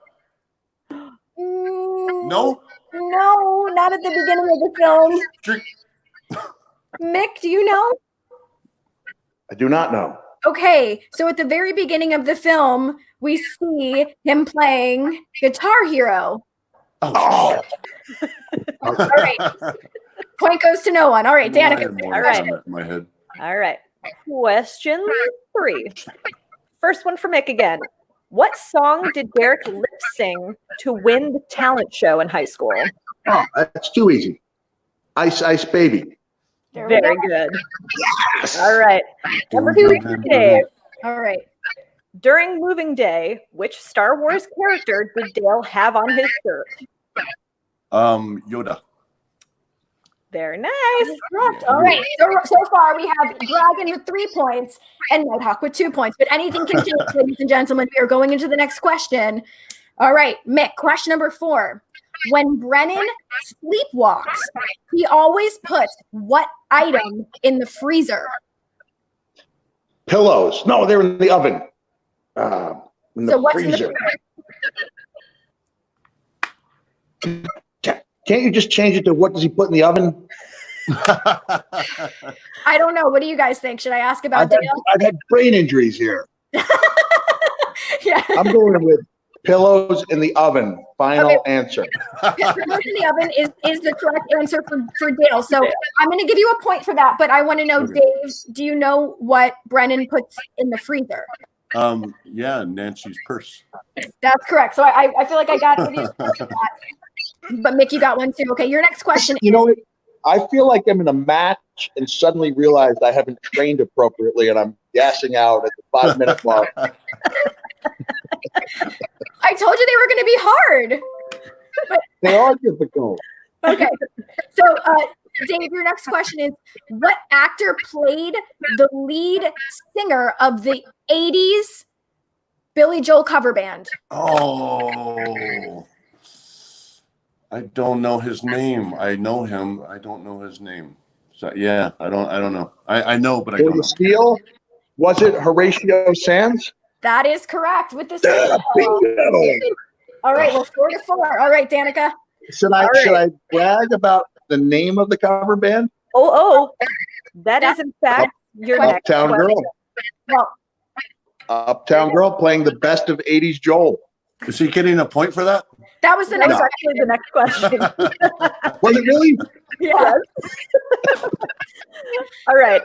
[SPEAKER 4] No?
[SPEAKER 1] No, not at the beginning of the film.
[SPEAKER 4] Drink.
[SPEAKER 1] Mick, do you know?
[SPEAKER 3] I do not know.
[SPEAKER 1] Okay, so at the very beginning of the film, we see him playing Guitar Hero.
[SPEAKER 3] Oh,
[SPEAKER 1] All right. Point goes to no one. All right, Danica.
[SPEAKER 2] All right.
[SPEAKER 4] In my head.
[SPEAKER 2] All right. Question 3. First one for Mick again. What song did Derek lip sing to win the talent show in high school?
[SPEAKER 3] oh, that's too easy. Ice Ice Baby.
[SPEAKER 1] There we
[SPEAKER 2] Very
[SPEAKER 1] go.
[SPEAKER 2] good. All right. Number 2 for Dave.
[SPEAKER 1] All right.
[SPEAKER 2] During moving day, which Star Wars character did Dale have on his shirt?
[SPEAKER 4] Yoda.
[SPEAKER 2] Very nice.
[SPEAKER 1] Correct. All right. So far, we have Dragon with 3 points and Nighthawk with 2 points. But anything can change, ladies and gentlemen. We are going into the next question. All right, Mick, question number 4. When Brennan sleepwalks, he always puts what item in the freezer?
[SPEAKER 3] Pillows. No, they're in the oven. In the
[SPEAKER 1] So what's
[SPEAKER 3] freezer.
[SPEAKER 1] in the
[SPEAKER 3] Can't you just change it to what does he put in the oven?
[SPEAKER 1] I don't know. What do you guys think? Should I ask about Dale?
[SPEAKER 3] I've had brain injuries here.
[SPEAKER 1] Yeah.
[SPEAKER 3] I'm going with pillows in the oven. Final
[SPEAKER 1] Okay.
[SPEAKER 3] answer.
[SPEAKER 1] Pillows in the oven is the correct answer for Dale. So I'm going to give you a point for that. But I want to know,
[SPEAKER 4] Okay.
[SPEAKER 1] Dave, do you know what Brennan puts in the freezer?
[SPEAKER 4] Yeah, Nancy's purse.
[SPEAKER 1] That's correct. So I feel like I got it. But Mick, you got one too. Okay, your next question.
[SPEAKER 3] You know what? I feel like I'm in a match and suddenly realized I haven't trained appropriately and I'm gassing out at the 5-minute mark.
[SPEAKER 1] I told you they were going to be hard.
[SPEAKER 3] They are difficult.
[SPEAKER 1] Okay. So, Dave, your next question is, what actor played the lead singer of the 80s Billy Joel cover band?
[SPEAKER 4] Oh, I don't know his name. I know him. I don't know his name. So yeah, I don't know. I know, but I
[SPEAKER 3] For
[SPEAKER 4] don't
[SPEAKER 3] the
[SPEAKER 4] know.
[SPEAKER 3] steal, was it Horatio Sands?
[SPEAKER 1] That is correct with the
[SPEAKER 3] Yeah,
[SPEAKER 1] steal.
[SPEAKER 3] bingo.
[SPEAKER 1] All right, well, 4-4. All right, Danica.
[SPEAKER 3] Should
[SPEAKER 2] All
[SPEAKER 3] I brag about the name of the cover band?
[SPEAKER 2] Oh, that is in fact your next
[SPEAKER 3] Uptown
[SPEAKER 2] question.
[SPEAKER 3] Girl.
[SPEAKER 1] Well,
[SPEAKER 3] Uptown Girl playing the best of 80s Joel.
[SPEAKER 4] Is he getting a point for that?
[SPEAKER 1] that was the
[SPEAKER 2] That
[SPEAKER 1] next
[SPEAKER 2] was
[SPEAKER 1] question.
[SPEAKER 2] actually the next question.
[SPEAKER 3] Was it really?
[SPEAKER 2] Yes. All right.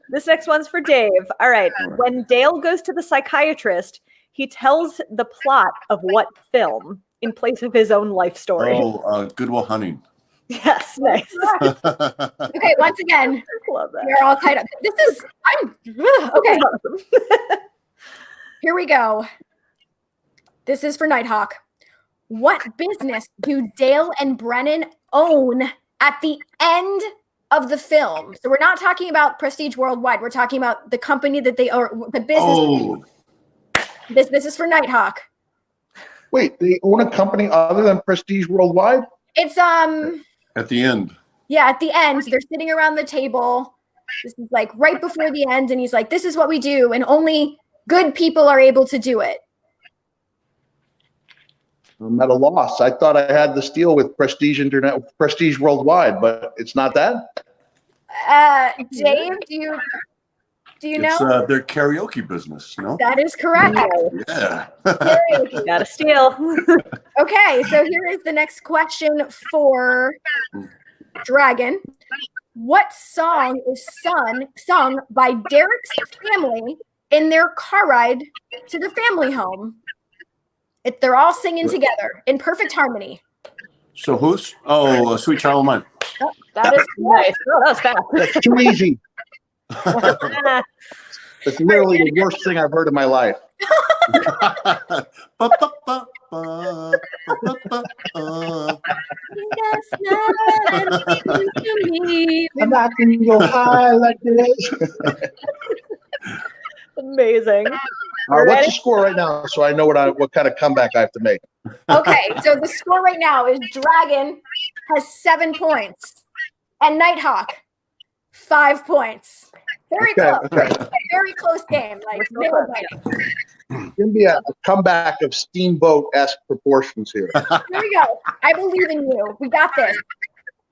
[SPEAKER 2] This next one's for Dave. All right. When Dale goes to the psychiatrist, he tells the plot of what film in place of his own life story?
[SPEAKER 4] Oh, Good Will Hunting.
[SPEAKER 2] Yes, nice.
[SPEAKER 1] Okay, once again,
[SPEAKER 2] Love that.
[SPEAKER 1] we're all tied up. Okay. Here we go. This is for Nighthawk. What business do Dale and Brennan own at the end of the film? So we're not talking about Prestige Worldwide. We're talking about the company that they or the business.
[SPEAKER 4] Oh,
[SPEAKER 1] This is for Nighthawk.
[SPEAKER 3] Wait, they own a company other than Prestige Worldwide?
[SPEAKER 1] It's
[SPEAKER 4] at the end.
[SPEAKER 1] yeah, at the end, they're sitting around the table. This is like right before the end, and he's like, "This is what we do, and only good people are able to do it."
[SPEAKER 3] I'm at a loss. I thought I had the steal with Prestige Worldwide, but it's not that.
[SPEAKER 1] Dave, do you know?
[SPEAKER 4] It's their karaoke business, no?
[SPEAKER 1] That is correct.
[SPEAKER 4] Yeah.
[SPEAKER 1] Karaoke.
[SPEAKER 2] Got to steal.
[SPEAKER 1] Okay, so here is the next question for Dragon. What song is sung by Derek's family in their car ride to the family home? They're all singing together in perfect harmony.
[SPEAKER 4] So who's? Oh, Sweet Child of Mine.
[SPEAKER 1] Oh, that is
[SPEAKER 2] Nice. Oh, that was fast.
[SPEAKER 3] That's too easy. It's literally the worst thing I've heard in my life. I'm not going to go high like this.
[SPEAKER 2] Amazing.
[SPEAKER 3] All right, what's the score right now so I know what kind of comeback I have to make?
[SPEAKER 1] Okay, so the score right now is Dragon has 7 points and Nighthawk 5 points. Very close. Very close game. Like they were fighting.
[SPEAKER 3] It's gonna be a comeback of Steamboat-esque proportions here.
[SPEAKER 1] Here we go. I believe in you. We got this.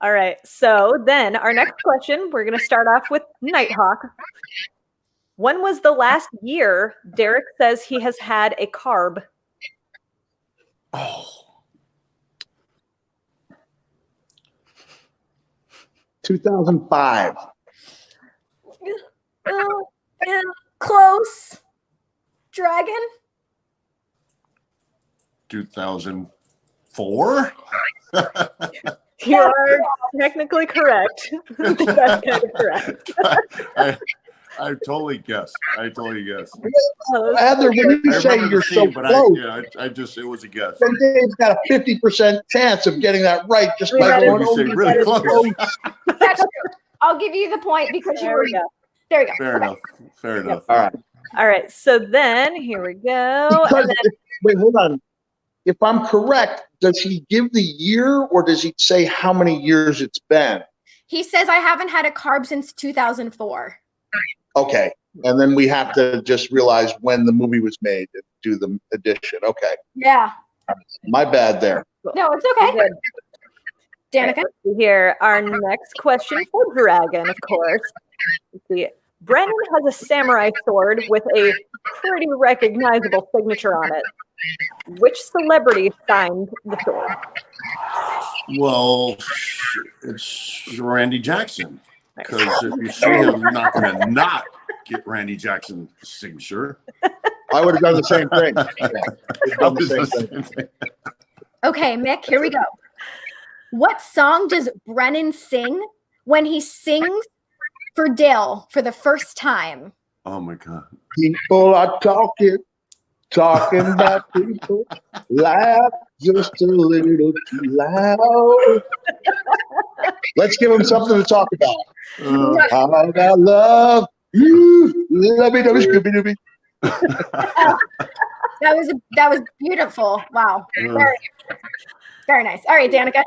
[SPEAKER 2] All right. So then our next question, we're going to start off with Nighthawk. When was the last year Derek says he has had a carb?
[SPEAKER 4] Oh.
[SPEAKER 3] 2005.
[SPEAKER 1] Close. Dragon?
[SPEAKER 4] 2004?
[SPEAKER 2] You are technically correct. That's kind of correct.
[SPEAKER 4] I totally guessed. I
[SPEAKER 3] Heather, when you say you're so close,
[SPEAKER 4] it was a guess.
[SPEAKER 3] then Dave's got a 50% chance of getting that right just by going
[SPEAKER 4] You say
[SPEAKER 3] over
[SPEAKER 4] really close.
[SPEAKER 1] That's true. I'll give you the point because you were. There you go.
[SPEAKER 4] Fair enough. Fair enough.
[SPEAKER 3] All right.
[SPEAKER 2] All right. So then here we go.
[SPEAKER 3] Because
[SPEAKER 2] And then,
[SPEAKER 3] wait, hold on. If I'm correct, does he give the year or does he say how many years it's been?
[SPEAKER 1] He says I haven't had a carb since 2004.
[SPEAKER 3] Okay. And then we have to just realize when the movie was made and do the addition. Okay.
[SPEAKER 1] Yeah.
[SPEAKER 3] My bad there.
[SPEAKER 1] No, it's okay.
[SPEAKER 2] good.
[SPEAKER 1] Danica?
[SPEAKER 2] Here, our next question for Dragon, of course. Let's see. Brennan has a samurai sword with a pretty recognizable signature on it. Which celebrity signed the sword?
[SPEAKER 4] Well, it's Randy Jackson. Because if you see him, you're not going to not get Randy Jackson's signature.
[SPEAKER 3] I would have done the same thing. Done the same thing.
[SPEAKER 1] Okay, Mick, here we go. What song does Brennan sing when he sings for Dale for the first time?
[SPEAKER 4] Oh, my God.
[SPEAKER 3] People are talking about people. Laugh just a little too loud. Let's give them something to talk about. How I love you. Love me, Scooby Dooby.
[SPEAKER 1] That was beautiful. Wow. Very nice. All right, Danica.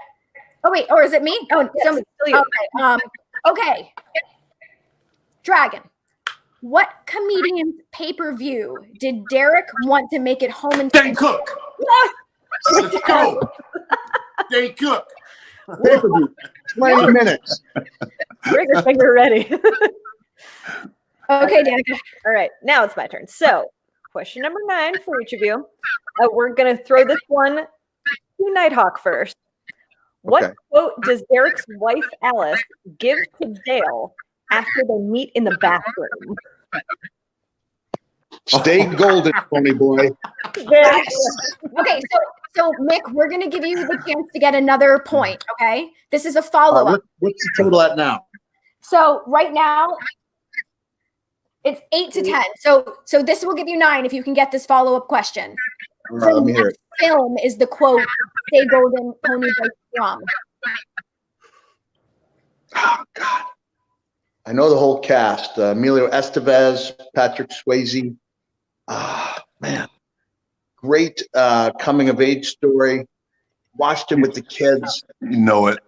[SPEAKER 1] Oh wait, or is it me? Oh, somebody. Okay. Okay. Dragon. What comedian's pay-per-view did Derek want to make it home and
[SPEAKER 4] Dan Cook. Let's go. Dan Cook.
[SPEAKER 3] Pay-per-view. 20 minutes.
[SPEAKER 2] Bring your finger ready.
[SPEAKER 1] Okay, Danica.
[SPEAKER 2] All right, now it's my turn. So, question number 9 for each of you. We're going to throw this one to Nighthawk first. What quote does Derek's wife, Alice, give to Dale after they meet in the bathroom?
[SPEAKER 3] Stay golden, pony boy.
[SPEAKER 1] Okay, so Mick, we're gonna give you the chance to get another point. Okay, this is a follow-up.
[SPEAKER 3] What's the total at now?
[SPEAKER 1] So right now, it's 8 to 10. So this will give you 9 if you can get this follow-up question.
[SPEAKER 3] All right, let me hear it.
[SPEAKER 1] Film is the quote "Stay golden, pony boy strong."
[SPEAKER 3] Oh God, I know the whole cast: Emilio Estevez, Patrick Swayze. Ah, man, great coming of age story. Watched him with the kids.
[SPEAKER 4] You know it.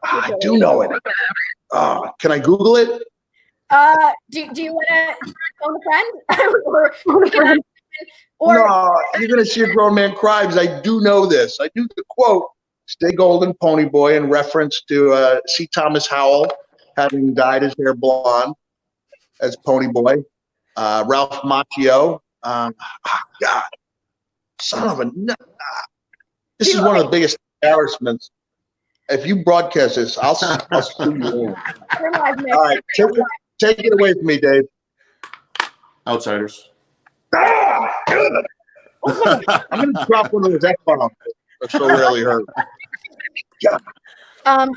[SPEAKER 3] I do know it. Can I Google it?
[SPEAKER 1] Do you want to phone a friend? or
[SPEAKER 3] No, you're gonna see a grown man cry because I do know this. I do the quote "Stay golden, pony boy" in reference to C. Thomas Howell having dyed his hair blonde as Pony Boy. Ralph Macchio. God, son of a nut. This is one of the biggest embarrassments. If you broadcast this, I'll sue you. All right, take it away from me, Dave.
[SPEAKER 4] Outsiders.
[SPEAKER 3] I'm gonna drop one of those F-bombs that so rarely heard.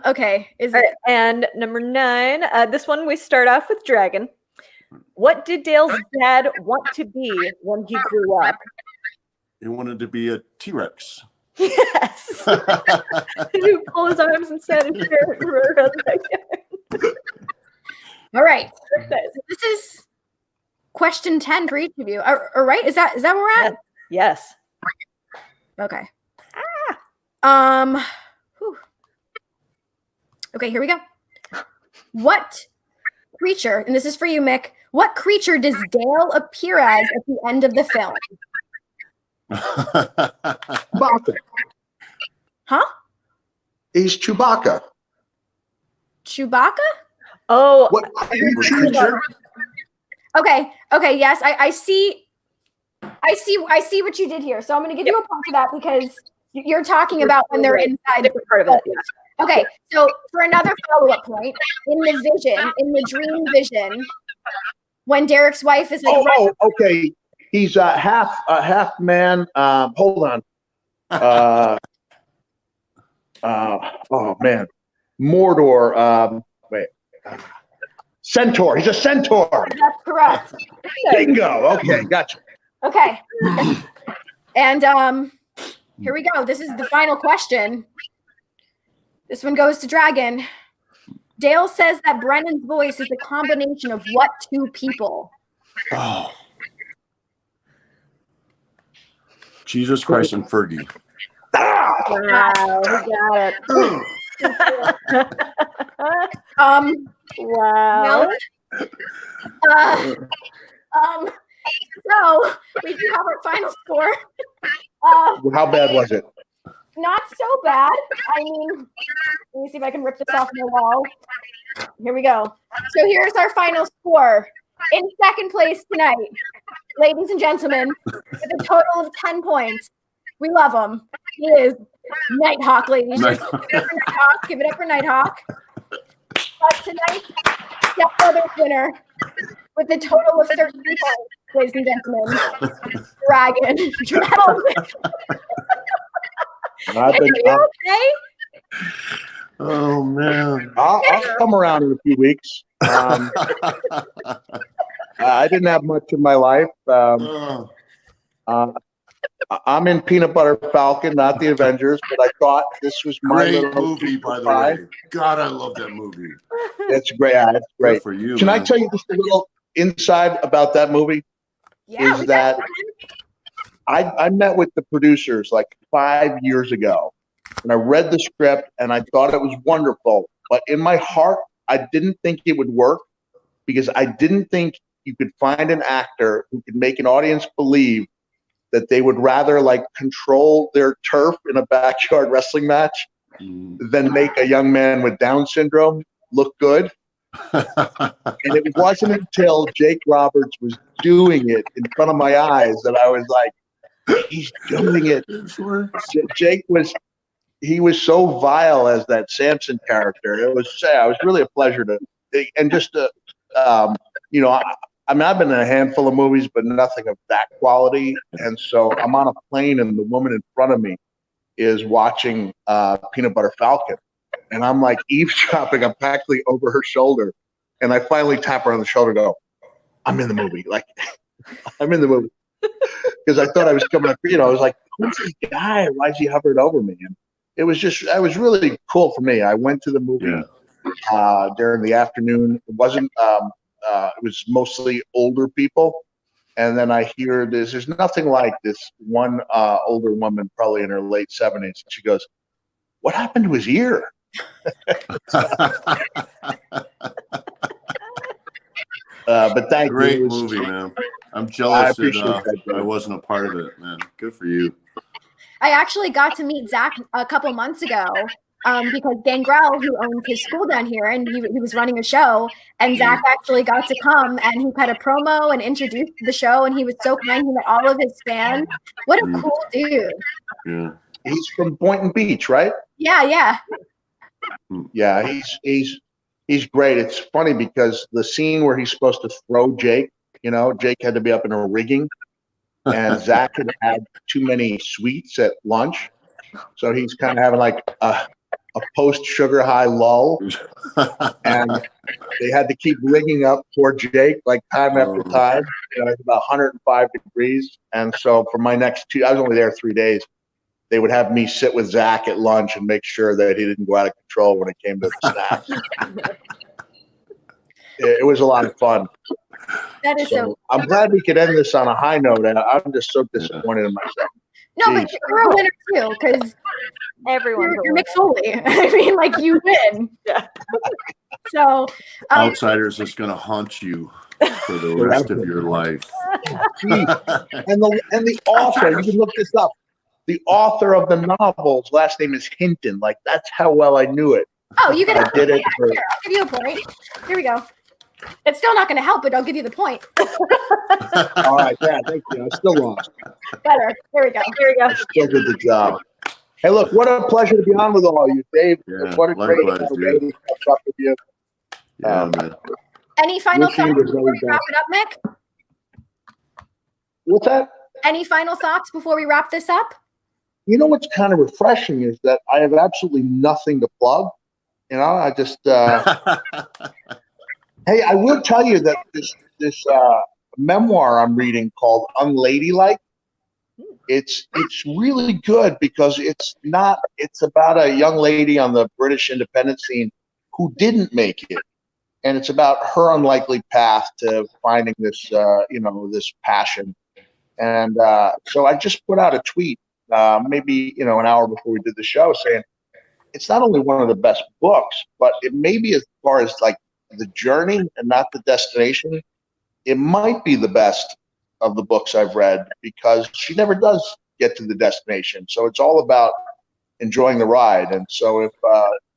[SPEAKER 1] Okay.
[SPEAKER 2] And number 9, this one we start off with Dragon. What did Dale's dad want to be when he grew up?
[SPEAKER 4] He wanted to be a T-Rex.
[SPEAKER 2] Yes. He pulled his arms and said,
[SPEAKER 1] All right. This is question 10 for each of you. Or right? Is that where we're at?
[SPEAKER 2] Yes.
[SPEAKER 1] Okay. Whew. Okay, here we go. What creature, and this is for you, Mick, what creature does Dale appear as at the end of the film?
[SPEAKER 3] Chewbacca.
[SPEAKER 1] Huh?
[SPEAKER 3] He's Chewbacca.
[SPEAKER 1] Chewbacca?
[SPEAKER 2] Oh,
[SPEAKER 3] What creature?
[SPEAKER 1] Okay, yes, I see what you did here. So I'm going to give you a point for that because you're talking about when they're inside.
[SPEAKER 2] different part of it. Yeah.
[SPEAKER 1] Okay, so for another follow-up point, in the dream vision, when Derek's wife is like,
[SPEAKER 3] Okay. He's half man. Hold on. Oh man, Mordor. Wait, centaur. He's a centaur.
[SPEAKER 1] that's correct.
[SPEAKER 3] Bingo. Okay, gotcha.
[SPEAKER 1] Okay, and here we go. This is the final question. This one goes to Dragon. Dale says that Brennan's voice is a combination of what two people?
[SPEAKER 4] Oh. Jesus Christ and Fergie.
[SPEAKER 2] Wow, we got it. Wow.
[SPEAKER 1] So we do have our final score.
[SPEAKER 3] How bad was it?
[SPEAKER 1] Not so bad. I mean, let me see if I can rip this off my wall. Here we go. So here's our final score. In second place tonight, ladies and gentlemen, with a total of 10 points. We love him. He is Nighthawk, ladies. Give it up for Nighthawk. But tonight, Step Brothers winner with a total of 13 points, ladies and gentlemen. Dragon. Are you okay?
[SPEAKER 4] Oh man.
[SPEAKER 3] I'll come around in a few weeks. I didn't have much in my life. I'm in Peanut Butter Falcon, not the Avengers, but I thought this was my
[SPEAKER 4] Great movie, by the way. God, I love that movie.
[SPEAKER 3] It's great. Yeah, it's great.
[SPEAKER 4] Good for you.
[SPEAKER 3] Can I tell you just a little inside about that movie?
[SPEAKER 1] Yeah,
[SPEAKER 3] Is that I met with the producers like 5 years ago, and I read the script and I thought it was wonderful. But in my heart, I didn't think it would work because I didn't think you could find an actor who could make an audience believe that they would rather like control their turf in a backyard wrestling match than make a young man with Down syndrome look good. And it wasn't until Jake Roberts was doing it in front of my eyes that I was like, he's doing it. Jake was so vile as that Samson character. It was really a pleasure to, and just to, I mean, I've been in a handful of movies, but nothing of that quality. And so I'm on a plane, and the woman in front of me is watching Peanut Butter Falcon, and I'm like eavesdropping. I'm practically over her shoulder, and I finally tap her on the shoulder, and go, "I'm in the movie." Like, I'm in the movie because I thought I was coming up. I was like, "Who's this guy? Why is he hovering over me?" And it was really cool for me. I went to the movie during the afternoon. It wasn't. It was mostly older people. And then I hear there's nothing like this one older woman, probably in her late 70s. And she goes, "What happened to his ear?" But thank you.
[SPEAKER 4] Great movie, man. I'm jealous that I wasn't a part of it, man. Good for you.
[SPEAKER 1] I actually got to meet Zach a couple months ago because Gangrel, who owns his school down here, and he was running a show, and Zach actually got to come, and he cut a promo and introduced the show, and he was so kind. He met all of his fans. What a cool dude.
[SPEAKER 4] Yeah.
[SPEAKER 3] He's from Boynton Beach, right?
[SPEAKER 1] Yeah.
[SPEAKER 3] Yeah, he's great. It's funny because the scene where he's supposed to throw Jake, Jake had to be up in a rigging, and Zach had too many sweets at lunch, so he's kind of having like a post-sugar high lull, and they had to keep rigging up for Jake like time after time. It's about 105 degrees, and so for my next I was only there 3 days. They would have me sit with Zach at lunch and make sure that he didn't go out of control when it came to the snacks. It was a lot of fun.
[SPEAKER 1] That is so.
[SPEAKER 3] I'm glad we could end this on a high note, and I'm just so disappointed in myself.
[SPEAKER 1] No, but you're a winner too, because you're Mick Foley. I mean, like, you win.
[SPEAKER 2] Yeah.
[SPEAKER 1] So
[SPEAKER 4] Outsiders is going to haunt you for the rest of your life.
[SPEAKER 3] and the author, you can look this up. The author of the novel's last name is Hinton. Like, that's how well I knew it.
[SPEAKER 1] Oh, you get
[SPEAKER 3] I did it.
[SPEAKER 1] Here, I'll give you a point. Here we go. It's still not going to help, but I'll give you the point.
[SPEAKER 3] All right, yeah, thank you. I still lost.
[SPEAKER 1] Better. Here we go.
[SPEAKER 3] I still did the job. Hey, look, what a pleasure to be on with all of you, Dave.
[SPEAKER 4] Yeah,
[SPEAKER 3] what a great
[SPEAKER 4] likewise,
[SPEAKER 3] way to catch up with you.
[SPEAKER 4] Yeah, man.
[SPEAKER 1] Any final thoughts before we wrap it up, Mick?
[SPEAKER 3] What's that?
[SPEAKER 1] Any final thoughts before we wrap this up?
[SPEAKER 3] You know what's kind of refreshing is that I have absolutely nothing to plug. You know, I just hey, I will tell you that this memoir I'm reading called Unladylike, it's really good because it's about a young lady on the British independent scene who didn't make it, and it's about her unlikely path to finding this this passion. And so I just put out a tweet maybe an hour before we did the show saying it's not only one of the best books, but it may be, as far as like the journey and not the destination, it might be the best of the books I've read, because she never does get to the destination. So it's all about enjoying the ride. And so if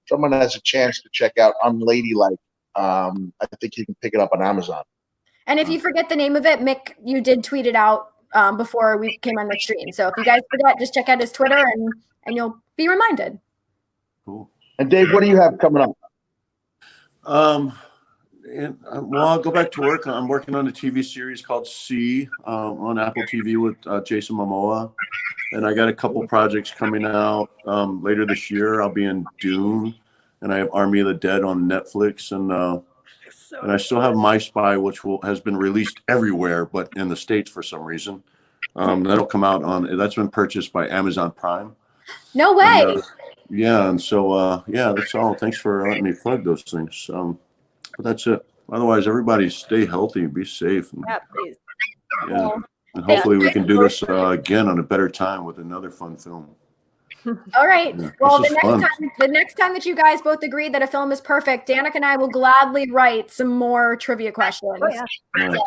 [SPEAKER 3] someone has a chance to check out Unladylike, I think you can pick it up on Amazon.
[SPEAKER 1] And if you forget the name of it, Mick, you did tweet it out before we came on the stream. So if you guys forget, just check out his Twitter and you'll be reminded.
[SPEAKER 4] Cool.
[SPEAKER 3] And Dave, what do you have coming up?
[SPEAKER 4] Well, I'll go back to work. I'm working on a TV series called C on Apple TV with Jason Momoa. And I got a couple projects coming out later this year. I'll be in Dune, and I have Army of the Dead on Netflix. And I still have My Spy, which has been released everywhere, but in the States for some reason. That'll come out that's been purchased by Amazon Prime.
[SPEAKER 1] No way.
[SPEAKER 4] And, and so, that's all. Thanks for letting me plug those things. But that's it. Otherwise, everybody stay healthy and be safe. And,
[SPEAKER 2] please.
[SPEAKER 4] Yeah. And hopefully we can do this again on a better time with another fun film.
[SPEAKER 1] All right.
[SPEAKER 4] Yeah,
[SPEAKER 1] well, the next time that you guys both agree that a film is perfect, Danica and I will gladly write some more trivia questions.
[SPEAKER 2] Oh, yeah.
[SPEAKER 4] Right.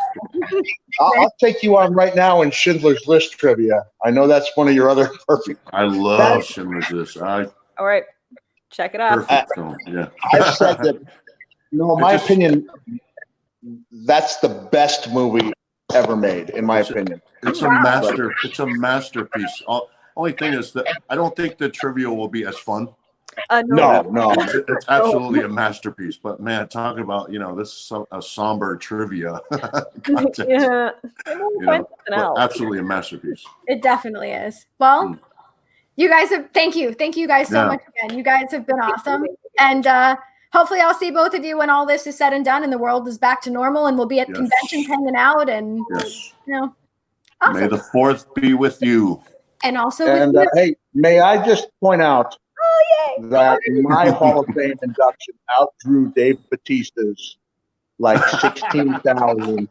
[SPEAKER 3] I'll take you on right now in Schindler's List trivia. I know that's one of your other perfect.
[SPEAKER 4] I love Schindler's List.
[SPEAKER 2] All right. Check it out.
[SPEAKER 4] Perfect film. Yeah.
[SPEAKER 3] I've said that, in my opinion, that's the best movie ever made, in my opinion.
[SPEAKER 4] It's a masterpiece. Only thing is that I don't think the trivia will be as fun.
[SPEAKER 3] No.
[SPEAKER 4] It's absolutely a masterpiece. But man, talking about this is a somber trivia content.
[SPEAKER 2] Yeah,
[SPEAKER 4] absolutely a masterpiece.
[SPEAKER 1] It definitely is. Well, you guys thank you guys so much again. You guys have been awesome, and hopefully I'll see both of you when all this is said and done and the world is back to normal, and we'll be at conventions hanging out, and awesome.
[SPEAKER 4] May the 4th be with you.
[SPEAKER 1] And also
[SPEAKER 3] hey, may I just point out that my Hall of Fame induction outdrew Dave Batista's like 16,000.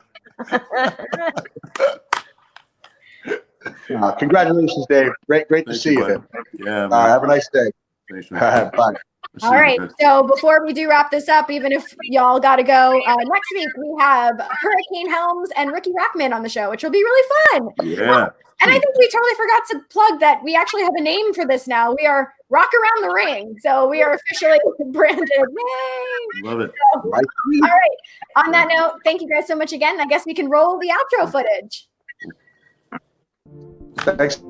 [SPEAKER 3] Congratulations, Dave. Great to see you.
[SPEAKER 4] Yeah.
[SPEAKER 3] Have a nice day.
[SPEAKER 4] Thanks,
[SPEAKER 3] man. Bye.
[SPEAKER 1] All right. So before we do wrap this up, even if y'all got to go, next week we have Hurricane Helms and Ricky Rackman on the show, which will be really fun.
[SPEAKER 4] Yeah.
[SPEAKER 1] And I think we totally forgot to plug that we actually have a name for this now. We are Rock Around the Ring. So we are officially branded. Yay!
[SPEAKER 4] Love it.
[SPEAKER 1] So, all right. On that note, thank you guys so much again. I guess we can roll the outro footage.
[SPEAKER 3] Thanks.